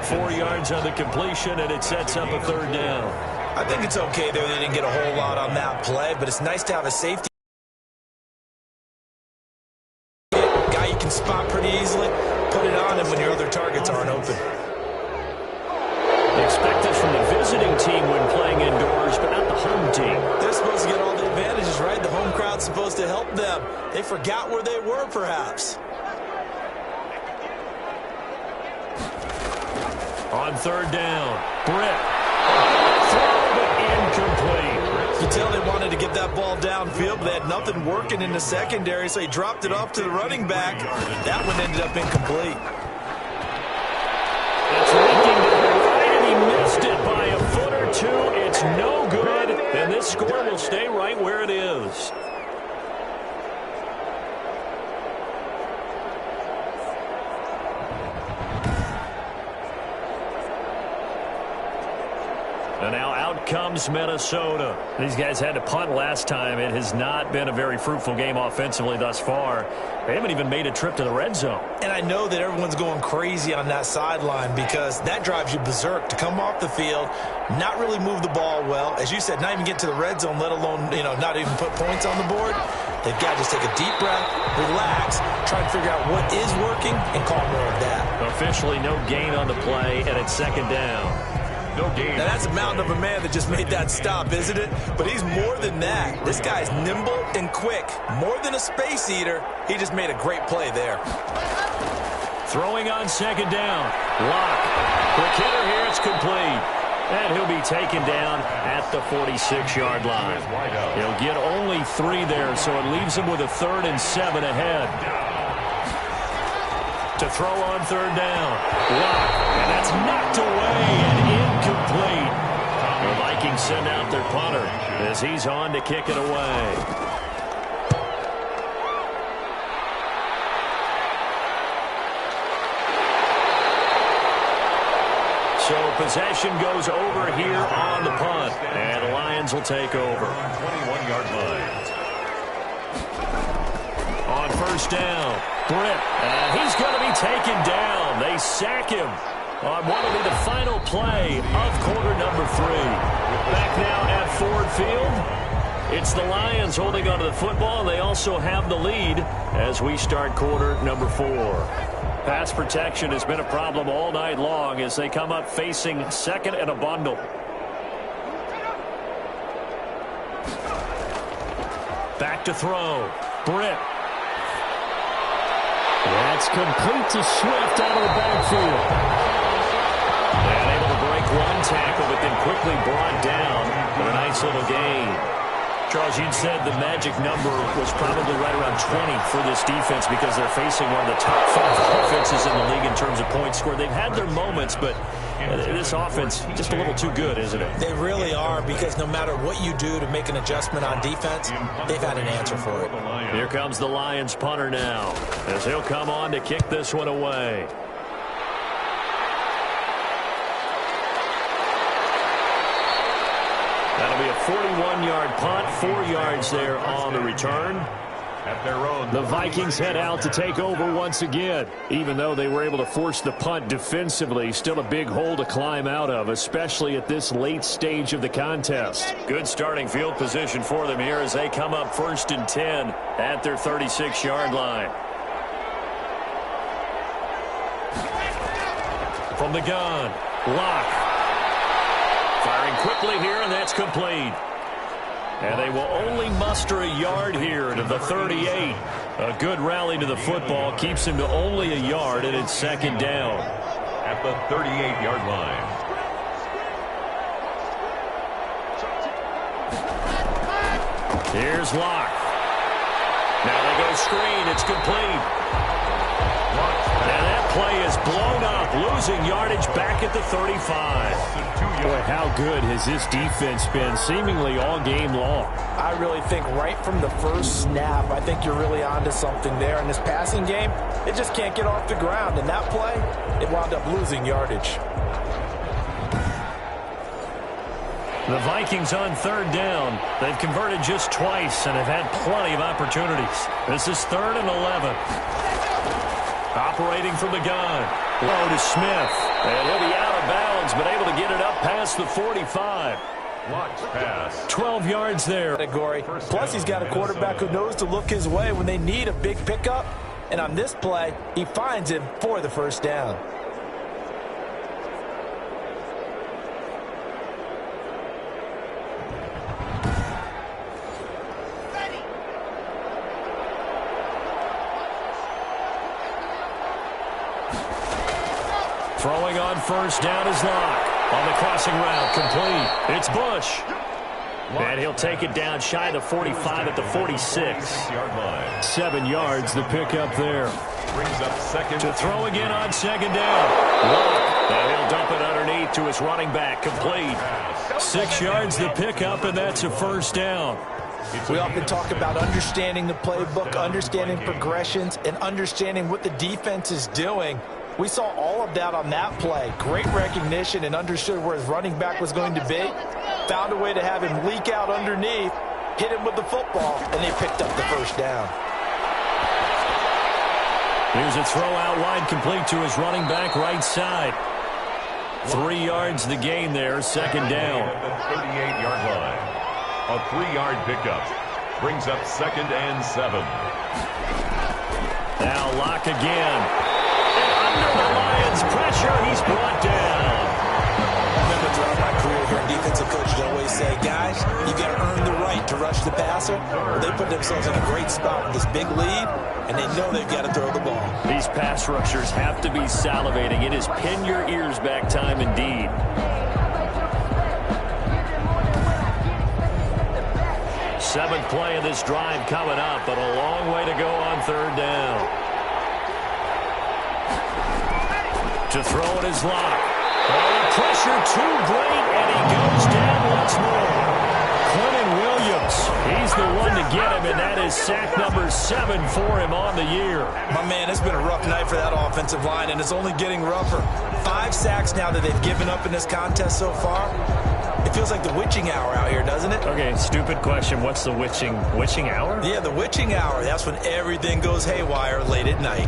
4 yards on the completion, and it sets up a 3rd down. I think it's okay there. They didn't get a whole lot on that play, but it's nice to have a safety guy you can spot pretty easily. Put it on him when your other targets aren't open. Expect this from the visiting team when playing indoors, but not the home team. They're supposed to get all the advantages, right? The home crowd's supposed to help them. They forgot where they were, perhaps. On 3rd down, Britt. Throw, but incomplete. You tell they wanted to get that ball downfield, but they had nothing working in the secondary, so he dropped it off to the running back. That one ended up incomplete. It's leaking to the right, and he missed it by a foot or 2. It's no good, and this score will stay right where it is. And now out comes Minnesota. These guys had to punt last time. It has not been a very fruitful game offensively thus far. They haven't even made a trip to the red zone. And I know that everyone's going crazy on that sideline because that drives you berserk to come off the field, not really move the ball well. As you said, not even get to the red zone, let alone, not even put points on the board. They've got to just take a deep breath, relax, try and figure out what is working, and call more of that. Officially no gain on the play, and it's 2nd down. No gain. Now, that's a mountain of a man that just made that stop, isn't it? But he's more than that. This guy's nimble and quick. More than a space eater, he just made a great play there. Throwing on 2nd down. Lock. Quick hitter here. It's complete. And he'll be taken down at the 46-yard line. He'll get only 3 there, so it leaves him with a 3rd and 7 ahead. To throw on 3rd down. Lock. And that's knocked away and incomplete. The Vikings send out their punter as he's on to kick it away. possession goes over here on the punt, and the Lions will take over. 21-yard line. On first down, Britt, and he's going to be taken down. They sack him on what will be the final play of quarter number 3. Back now at Ford Field, it's the Lions holding onto the football. They also have the lead as we start quarter number 4. Pass protection has been a problem all night long as they come up facing second and a bundle. Back to throw. Britt. That's complete to Swift out of the backfield. And able to break one tackle, but then quickly brought down with a nice little gain. Charles, you'd said the magic number was probably right around 20 for this defense because they're facing one of the top 5 offenses in the league in terms of points scored. They've had their moments, but this offense just a little too good, isn't it? They really are, because no matter what you do to make an adjustment on defense, they've had an answer for it. Here comes the Lions punter now as he'll come on to kick this one away. That'll be a 41-yard punt, 4 yards there on the return. At their own. The Vikings head out to take over once again. Even though they were able to force the punt defensively, still a big hole to climb out of, especially at this late stage of the contest. Good starting field position for them here as they come up 1st and 10 at their 36-yard line. From the gun, Locke. Firing quickly here, and that's complete. And they will only muster a yard here to the 38. A good rally to the football keeps him to only a yard, and it's 2nd down. At the 38-yard line. Here's Locke. Now they go screen. It's complete. And that play is blown up, losing yardage back at the 35. Boy, how good has this defense been seemingly all game long? I really think right from the first snap, I think you're really onto something there. In this passing game, it just can't get off the ground. And that play, it wound up losing yardage. The Vikings on 3rd down. They've converted just twice and have had plenty of opportunities. This is 3rd and 11. Operating from the gun. Low to Smith. And he'll be out of bounds, but able to get it up past the 45. Locke's pass. 12 yards there. Category. Plus, he's got a quarterback who knows to look his way when they need a big pickup. And on this play, he finds him for the 1st down. Throwing on 1st down is Locke. On the crossing route, complete. It's Bush. And he'll take it down shy of the 45 at the 46. 7 yards, the pickup there. Brings up 2nd. To throw again on 2nd down. Locke. And he'll dump it underneath to his running back, complete. 6 yards, the pickup, and that's a 1st down. We often talk about understanding the playbook, understanding progressions, and understanding what the defense is doing. We saw all of that on that play. Great recognition and understood where his running back was going to be. Found a way to have him leak out underneath, hit him with the football, and they picked up the 1st down. Here's a throw out wide, complete to his running back right side. 3 yards the gain there, 2nd down. At the 38-yard line. A 3-yard pickup. Brings up 2nd and 7. Now Locke again. Under the Lions' pressure, he's brought down. I remember throughout my career here in defensive coaches always say, guys, you got to earn the right to rush the passer. Well, they put themselves in a great spot with this big lead, and they know they've got to throw the ball. These pass rushers have to be salivating. It is pin your ears back time indeed. Seventh play of this drive coming up, but a long way to go on 3rd down. To throw it is Locke. Oh, the pressure too great, and he goes down once more. Clinton Williams. He's the one to get him, and that is sack number 7 for him on the year. My man, it's been a rough night for that offensive line, and it's only getting rougher. 5 sacks now that they've given up in this contest so far. It feels like the witching hour out here, doesn't it? Okay, stupid question. What's the witching hour? Yeah, the witching hour. That's when everything goes haywire late at night.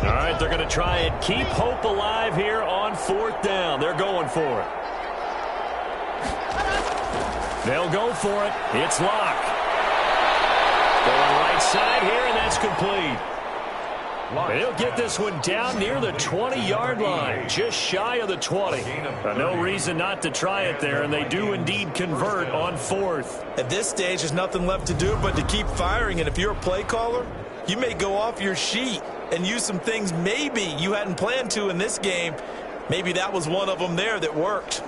All right, they're going to try and keep hope alive here on 4th down. They're going for it. They'll go for it. It's Locke. Going right side here, and that's complete. They'll get this one down near the 20-yard line, just shy of the 20. No reason not to try it there, and they do indeed convert on 4th. At this stage, there's nothing left to do but to keep firing, and if you're a play caller, you may go off your sheet and use some things maybe you hadn't planned to in this game. Maybe that was one of them there that worked.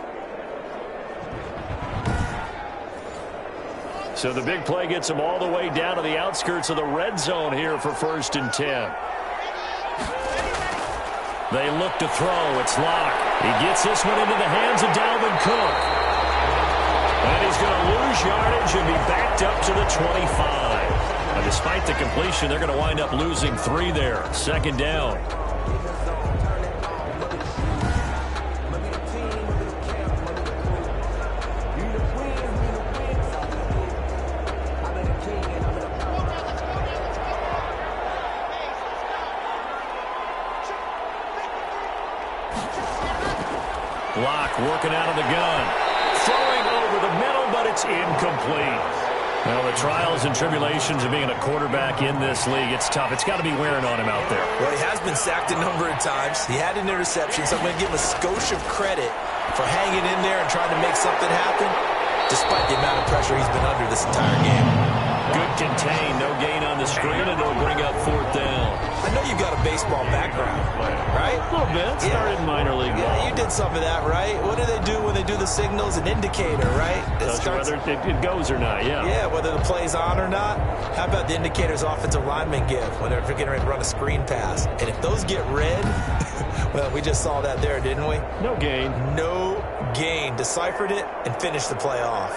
So the big play gets them all the way down to the outskirts of the red zone here for 1st and 10. They look to throw. It's Locke. He gets this one into the hands of Dalvin Cook. And he's going to lose yardage and be backed up to the 25. And despite the completion, they're going to wind up losing 3 there. 2nd down. Locke working out of the gun. Throwing over the middle, but it's incomplete. Well, the trials and tribulations of being a quarterback in this league, it's tough. It's got to be wearing on him out there. Well, he has been sacked a number of times. He had an interception, so I'm going to give him a skosh of credit for hanging in there and trying to make something happen, despite the amount of pressure he's been under this entire game. Good contain, no gain on the screen, and it'll bring up 4th down. I know you've got a baseball background, right? A little bit. Started in minor league ball. Yeah, you did some of that, right? What do they do when they do the signals? An indicator, right? Whether it goes or not, yeah. Yeah, whether the play's on or not. How about the indicators offensive linemen give when they're getting ready to run a screen pass? And if those get red, well, we just saw that there, didn't we? No gain. No gain. Deciphered it and finished the play off.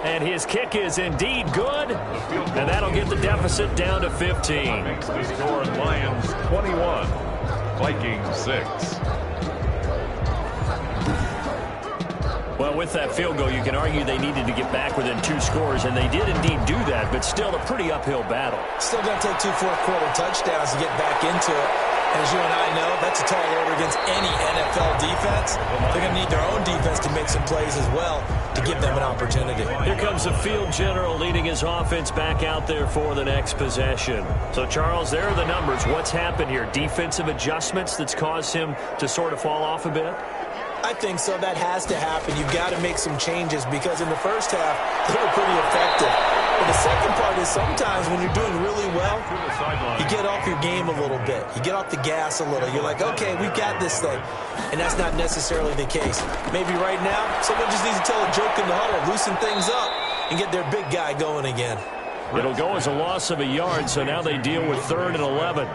And his kick is indeed good, and that'll get the deficit down to 15. Makes the score Lions 21, Vikings 6. Well, with that field goal, you can argue they needed to get back within 2 scores, and they did indeed do that, but still a pretty uphill battle. Still going to take 2 fourth-quarter touchdowns to get back into it. As you and I know, that's a tall order against any NFL defense. They're going to need their own defense to make some plays as well to give them an opportunity. Here comes the field general leading his offense back out there for the next possession. So, Charles, there are the numbers. What's happened here? Defensive adjustments that's caused him to sort of fall off a bit? I think so. That has to happen. You've got to make some changes because in the first half, they were pretty effective. But the second part is sometimes when you're doing really well, you get off your game a little bit. You get off the gas a little. You're like, okay, we've got this thing. And that's not necessarily the case. Maybe right now, someone just needs to tell a joke in the huddle, loosen things up, and get their big guy going again. It'll go as a loss of a yard, so now they deal with 3rd and 11.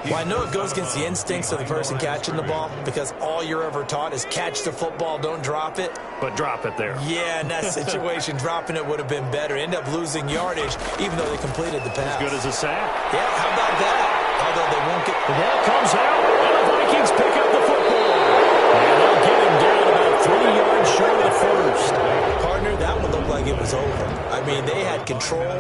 Well, I know it goes against the instincts of the person catching the ball because all you're ever taught is catch the football, don't drop it. But drop it there. Yeah, in that situation, dropping it would have been better. End up losing yardage, even though they completed the pass. As good as a sack. Yeah, how about that? Although they won't get... The ball comes out, and the Vikings pick up the football. And they'll get him down about 3 yards short of the first. Partner, that one looked like it was over. I mean, they had control.